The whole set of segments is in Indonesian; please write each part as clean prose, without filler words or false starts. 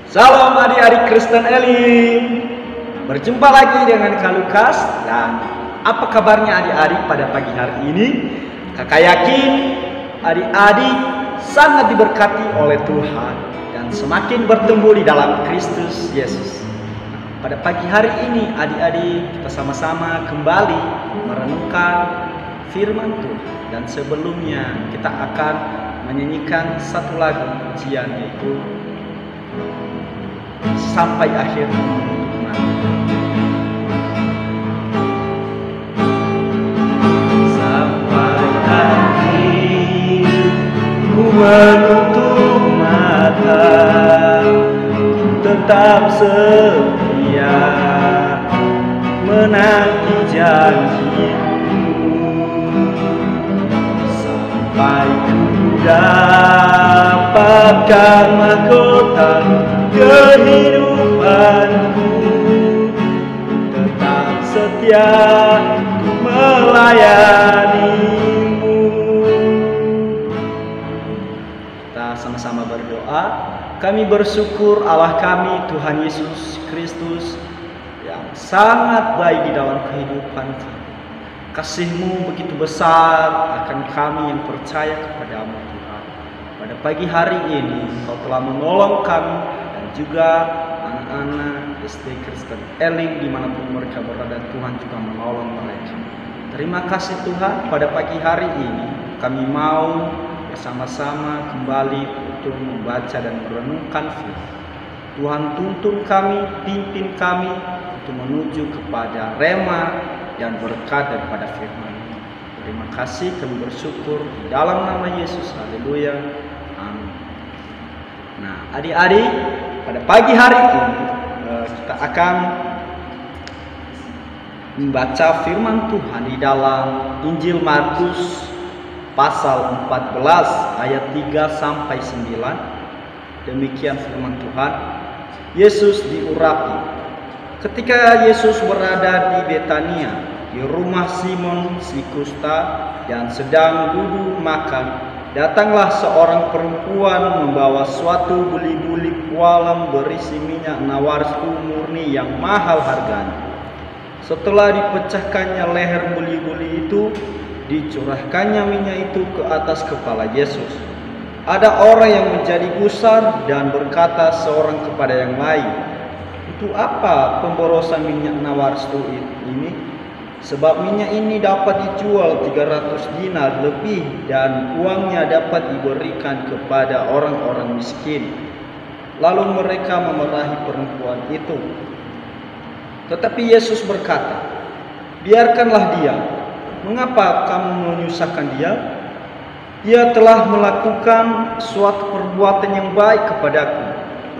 Salam adik-adik Kristen Elim. Berjumpa lagi dengan Kak Lukas. Dan apa kabarnya adik-adik pada pagi hari ini? Kakak yakin adik-adik sangat diberkati oleh Tuhan dan semakin bertumbuh di dalam Kristus Yesus. Pada pagi hari ini adik-adik kita sama-sama kembali merenungkan firman Tuhan. Dan sebelumnya kita akan menyanyikan satu lagu pujian, yaitu Sampai Akhir Menutup Mata. Sampai akhir ku menutup mata, tetap setia menanti janjimu, sampai ku dapatkan mahkota kehidupanku, tetap setia melayanimu. Kita sama-sama berdoa. Kami bersyukur Allah kami Tuhan Yesus Kristus yang sangat baik di dalam kehidupan kami. Kasih-Mu begitu besar akan kami yang percaya kepadamu Tuhan. Pada pagi hari ini Kau telah menolong kami dan juga anak-anak SD Kristen Elim dimanapun mereka berada. Tuhan juga menolong mereka. Terima kasih Tuhan, pada pagi hari ini kami mau bersama-sama kembali untuk membaca dan merenungkan firman. Tuhan tuntun kami, pimpin kami untuk menuju kepada rema dan berkat daripada firman. Terima kasih, kami bersyukur di dalam nama Yesus. Haleluya. Amin. Nah, adik-adik, pada pagi hari ini kita akan membaca firman Tuhan di dalam Injil Markus pasal 14 ayat 3 sampai 9. Demikian firman Tuhan. Yesus diurapi. Ketika Yesus berada di Betania, di rumah Simon si kusta, dan sedang duduk makan, datanglah seorang perempuan membawa suatu buli-buli kualam berisi minyak nawarsku murni yang mahal harganya. Setelah dipecahkannya leher buli-buli itu, dicurahkannya minyak itu ke atas kepala Yesus. Ada orang yang menjadi gusar dan berkata seorang kepada yang lain, "Untuk apa pemborosan minyak nawarsku ini? Sebab minyak ini dapat dijual 300 dinar lebih dan uangnya dapat diberikan kepada orang-orang miskin." Lalu mereka memarahi perempuan itu. Tetapi Yesus berkata, "Biarkanlah dia. Mengapa kamu menyusahkan dia? Dia telah melakukan suatu perbuatan yang baik kepadaku,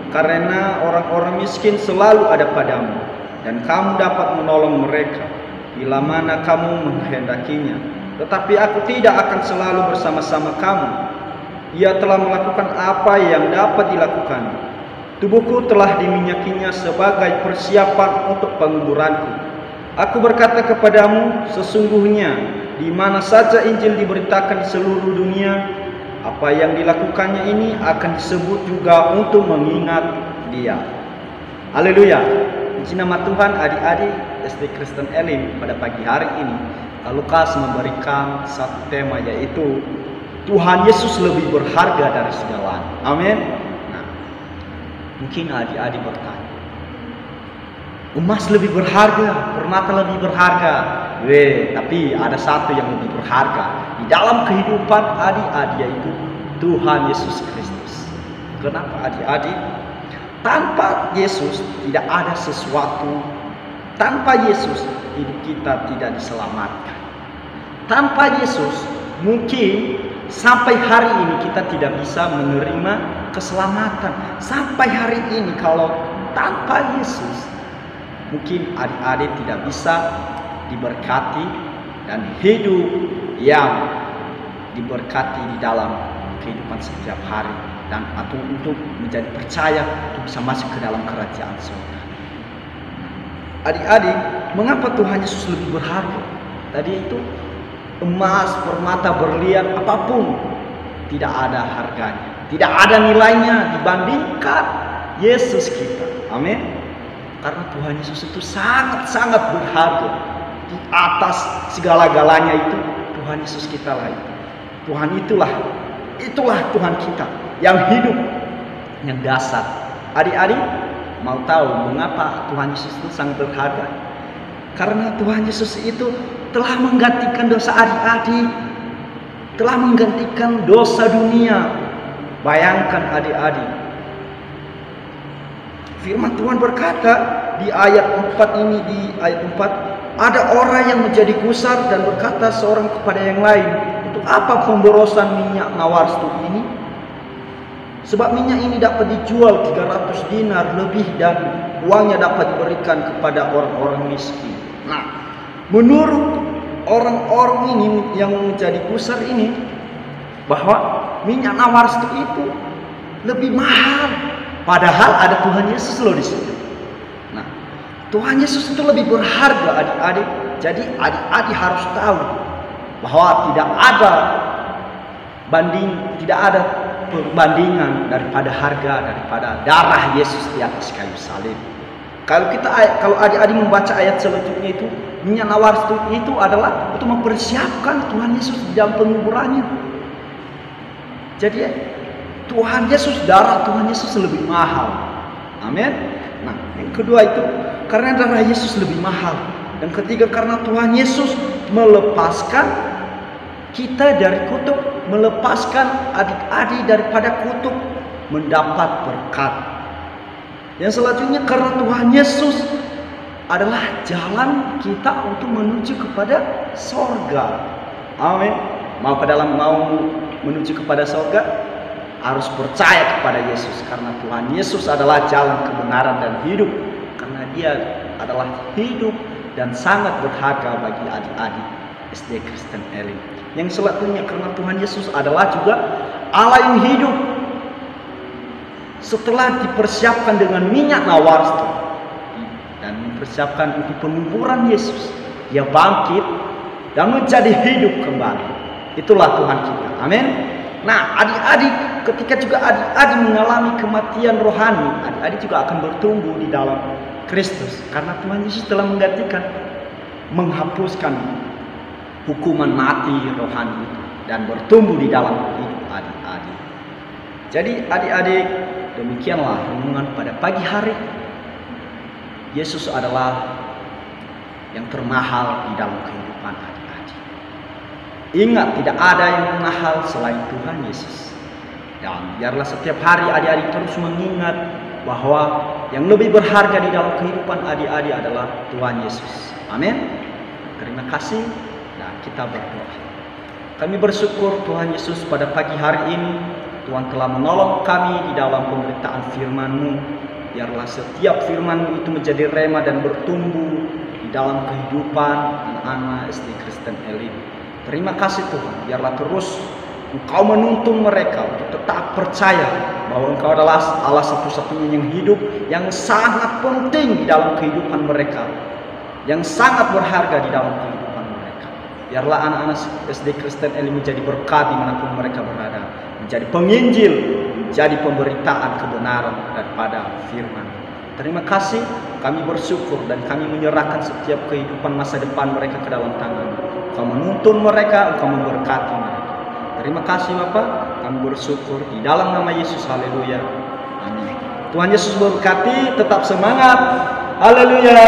karena orang-orang miskin selalu ada padamu, dan kamu dapat menolong mereka bila mana kamu menghendakinya. Tetapi aku tidak akan selalu bersama-sama kamu. Ia telah melakukan apa yang dapat dilakukan. Tubuhku telah diminyakinya sebagai persiapan untuk penguburanku. Aku berkata kepadamu, sesungguhnya di mana saja Injil diberitakan di seluruh dunia, apa yang dilakukannya ini akan disebut juga untuk mengingat dia." Haleluya. Puji nama Tuhan. Adik-adik SD Kristen Elim, pada pagi hari ini Lukas memberikan satu tema, yaitu Tuhan Yesus lebih berharga dari segalanya. Amin. Nah, mungkin adik-adik bertanya, emas lebih berharga, permata lebih berharga. Tapi ada satu yang lebih berharga di dalam kehidupan adik-adik, yaitu Tuhan Yesus Kristus. Kenapa adik-adik? Tanpa Yesus tidak ada sesuatu. Tanpa Yesus hidup kita tidak diselamatkan. Tanpa Yesus mungkin sampai hari ini kita tidak bisa menerima keselamatan. Sampai hari ini kalau tanpa Yesus mungkin adik-adik tidak bisa diberkati dan hidup yang diberkati di dalam kehidupan setiap hari, dan atau untuk menjadi percaya untuk bisa masuk ke dalam kerajaan surga. Adik-adik, mengapa Tuhan Yesus lebih berharga? Tadi itu emas, permata, berlian, apapun tidak ada harganya, tidak ada nilainya dibandingkan Yesus kita. Amin. Karena Tuhan Yesus itu sangat-sangat berharga. Di atas segala-galanya itu Tuhan Yesus kita lah itu. Tuhan itulah Tuhan kita yang hidup, yang dasar. Adik-adik mau tahu mengapa Tuhan Yesus itu sangat berharga? Karena Tuhan Yesus itu telah menggantikan dosa adik-adik, telah menggantikan dosa dunia. Bayangkan adik-adik, firman Tuhan berkata di ayat 4 ini, di ayat 4, ada orang yang menjadi gusar dan berkata seorang kepada yang lain, untuk apa pemborosan minyak nawarstu ini? Sebab minyak ini dapat dijual 300 dinar lebih dan uangnya dapat diberikan kepada orang-orang miskin. Nah, menurut orang-orang ini yang menjadi gusar ini, bahwa minyak nawarstu itu lebih mahal. Padahal ada Tuhan Yesus loh di situ. Nah, Tuhan Yesus itu lebih berharga adik-adik. Jadi adik-adik harus tahu bahwa tidak ada perbandingan daripada harga daripada darah Yesus di atas kayu salib. Kalau adik-adik membaca ayat selanjutnya itu, minyak nawarstu itu adalah untuk mempersiapkan Tuhan Yesus di dalam penguburannya. Jadi Tuhan Yesus, darah Tuhan Yesus lebih mahal. Amin. Nah, yang kedua itu karena darah Yesus lebih mahal. Dan ketiga karena Tuhan Yesus melepaskan kita dari kutuk, melepaskan adik-adik daripada kutuk, mendapat berkat. Yang selanjutnya karena Tuhan Yesus adalah jalan kita untuk menuju kepada sorga. Amin. Mau menuju kepada sorga, harus percaya kepada Yesus. Karena Tuhan Yesus adalah jalan kebenaran dan hidup. Karena Dia adalah hidup dan sangat berharga bagi adik-adik SD Kristen Elim. Yang selanjutnya karena Tuhan Yesus adalah juga Allah yang hidup. Setelah dipersiapkan dengan minyak nawarstu dan mempersiapkan untuk penguburan Yesus, Dia bangkit dan menjadi hidup kembali. Itulah Tuhan kita. Amin. Nah, adik-adik, ketika juga adik-adik mengalami kematian rohani, adik-adik juga akan bertumbuh di dalam Kristus. Karena Tuhan Yesus telah menggantikan, menghapuskan hukuman mati rohani itu dan bertumbuh di dalam hidup adik-adik. Jadi adik-adik, demikianlah renungan pada pagi hari. Yesus adalah yang termahal di dalam kehidupan adik-adik. Ingat, tidak ada yang mahal selain Tuhan Yesus. Dan biarlah setiap hari adik-adik terus mengingat bahwa yang lebih berharga di dalam kehidupan adik-adik adalah Tuhan Yesus. Amin. Terima kasih dan kita berdoa. Kami bersyukur Tuhan Yesus pada pagi hari ini Tuhan telah menolong kami di dalam pemberitaan firman-Mu. Biarlah setiap firman-Mu itu menjadi rema dan bertumbuh di dalam kehidupan anak-anak SD Kristen Elim. Terima kasih Tuhan, biarlah terus Engkau menuntun mereka untuk tetap percaya bahwa Engkau adalah Allah satu-satunya yang hidup, yang sangat penting di dalam kehidupan mereka, yang sangat berharga di dalam kehidupan mereka. Biarlah anak-anak SD Kristen Elim menjadi berkat dimanapun mereka berada, menjadi penginjil, menjadi pemberitaan kebenaran daripada firman. Terima kasih, kami bersyukur dan kami menyerahkan setiap kehidupan masa depan mereka ke dalam tangan. Engkau menuntun mereka, Engkau memberkati mereka. Terima kasih Bapak, kami bersyukur di dalam nama Yesus. Haleluya. Amin. Tuhan Yesus berkati, tetap semangat. Haleluya.